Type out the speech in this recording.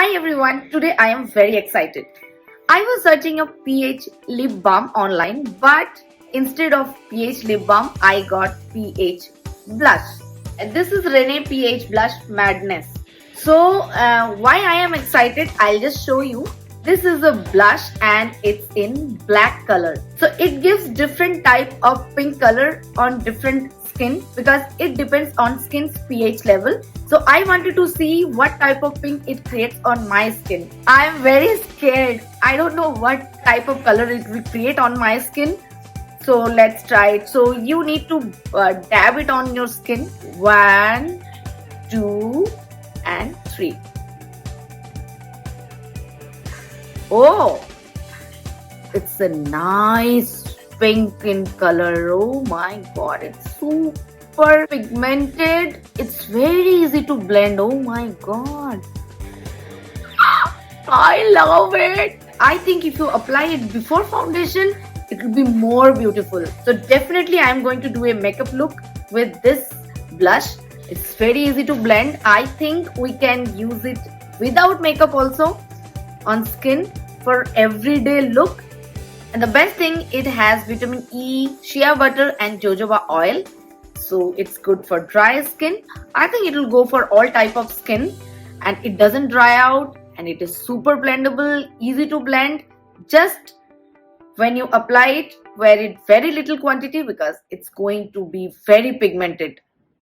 Hi everyone, today I am very excited. I was searching a pH lip balm online, but instead of pH lip balm, I got pH blush. And this is Renee Ph Blush Madness. So, why I am excited, I'll just show you. This is a blush and it's in black color. So it gives different type of pink color on different skin because it depends on skin's pH level. So I wanted to see what type of pink it creates on my skin. I am very scared. I don't know what type of color it will create on my skin. So let's try it. So you need to dab it on your skin. 1, 2 and 3. Oh, it's a nice pink in color. Oh my god, it's super pigmented. It's very easy to blend. Oh my god, I love it. I think if you apply it before foundation, it will be more beautiful. So definitely I am going to do a makeup look with this blush. It's very easy to blend. I think we can use it without makeup also on skin for everyday look. And the best thing, it has vitamin E, shea butter and jojoba oil, so it's good for dry skin. I think it will go for all type of skin, and it doesn't dry out, and it is super blendable, easy to blend. Just when you apply it, wear it very little quantity because it's going to be very pigmented.